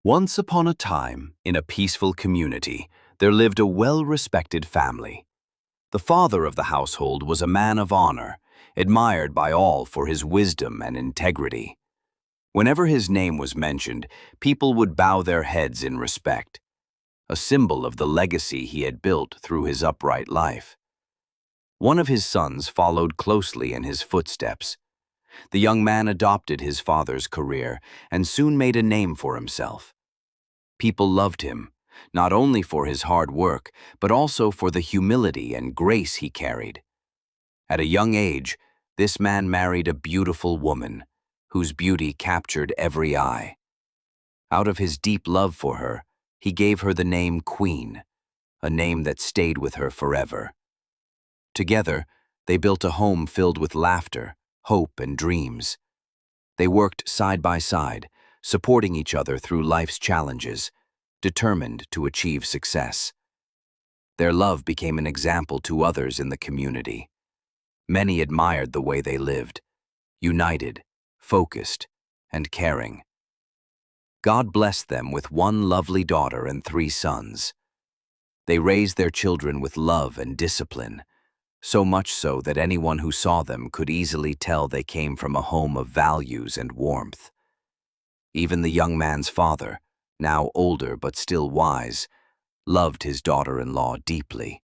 Once upon a time, in a peaceful community, there lived a well-respected family. The father of the household was a man of honor, admired by all for his wisdom and integrity. Whenever his name was mentioned, people would bow their heads in respect, a symbol of the legacy he had built through his upright life. One of his sons followed closely in his footsteps. The young man adopted his father's career and soon made a name for himself. People loved him, not only for his hard work, but also for the humility and grace he carried. At a young age, this man married a beautiful woman, whose beauty captured every eye. Out of his deep love for her, he gave her the name Queen, a name that stayed with her forever. Together, they built a home filled with laughter, hope, and dreams. They worked side by side, supporting each other through life's challenges, determined to achieve success. Their love became an example to others in the community. Many admired the way they lived, united, focused, and caring. God blessed them with one lovely daughter and 3 sons. They raised their children with love and discipline, so much so that anyone who saw them could easily tell they came from a home of values and warmth. Even the young man's father, now older but still wise, loved his daughter-in-law deeply.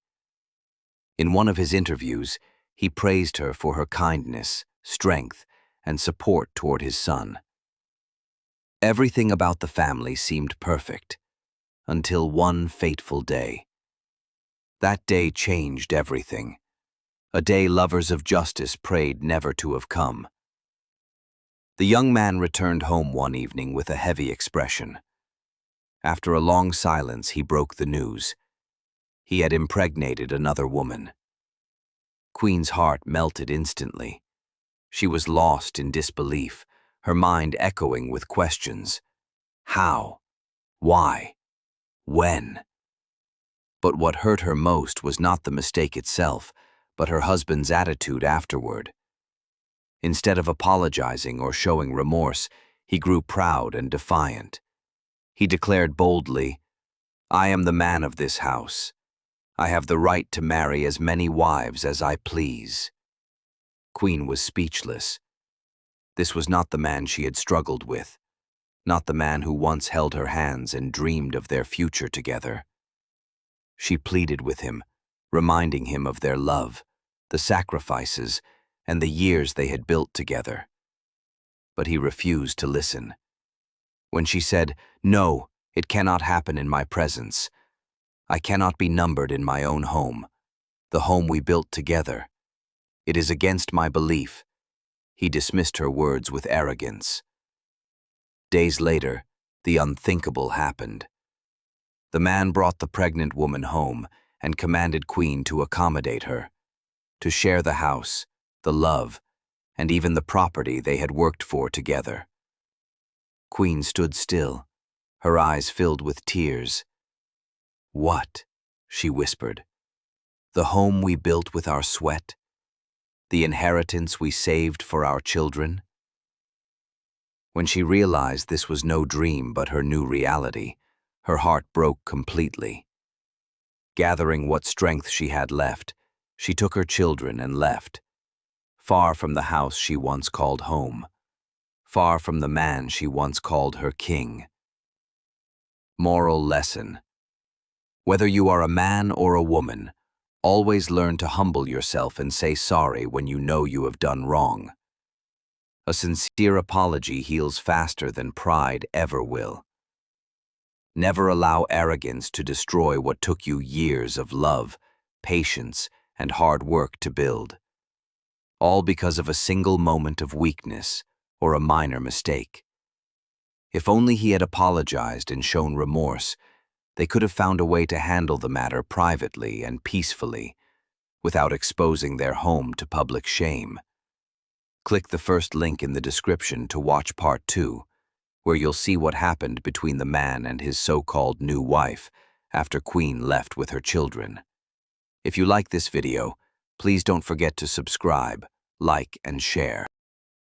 In one of his interviews, he praised her for her kindness, strength, and support toward his son. Everything about the family seemed perfect, until one fateful day. That day changed everything, a day lovers of justice prayed never to have come. The young man returned home one evening with a heavy expression. After a long silence, he broke the news. He had impregnated another woman. Queen's heart melted instantly. She was lost in disbelief, her mind echoing with questions. How? Why? When? But what hurt her most was not the mistake itself, but her husband's attitude afterward. Instead of apologizing or showing remorse, he grew proud and defiant. He declared boldly, "I am the man of this house. I have the right to marry as many wives as I please." Queen was speechless. This was not the man she had struggled with, not the man who once held her hands and dreamed of their future together. She pleaded with him, reminding him of their love, the sacrifices, and the years they had built together. But he refused to listen. When she said, "No, it cannot happen in my presence. I cannot be numbered in my own home, the home we built together. It is against my belief," he dismissed her words with arrogance. Days later, the unthinkable happened. The man brought the pregnant woman home and commanded Queen to accommodate her, to share the house, the love, and even the property they had worked for together. Queen stood still, her eyes filled with tears. "What?" she whispered. "The home we built with our sweat? The inheritance we saved for our children?" When she realized this was no dream but her new reality, her heart broke completely. Gathering what strength she had left, she took her children and left, far from the house she once called home, far from the man she once called her king. Moral lesson: whether you are a man or a woman, always learn to humble yourself and say sorry when you know you have done wrong. A sincere apology heals faster than pride ever will. Never allow arrogance to destroy what took you years of love, patience, and hard work to build. All because of a single moment of weakness or a minor mistake. If only he had apologized and shown remorse, they could have found a way to handle the matter privately and peacefully, without exposing their home to public shame. Click the first link in the description to watch part 2, where you'll see what happened between the man and his so-called new wife after Queen left with her children. If you like this video, please don't forget to subscribe, like, and share.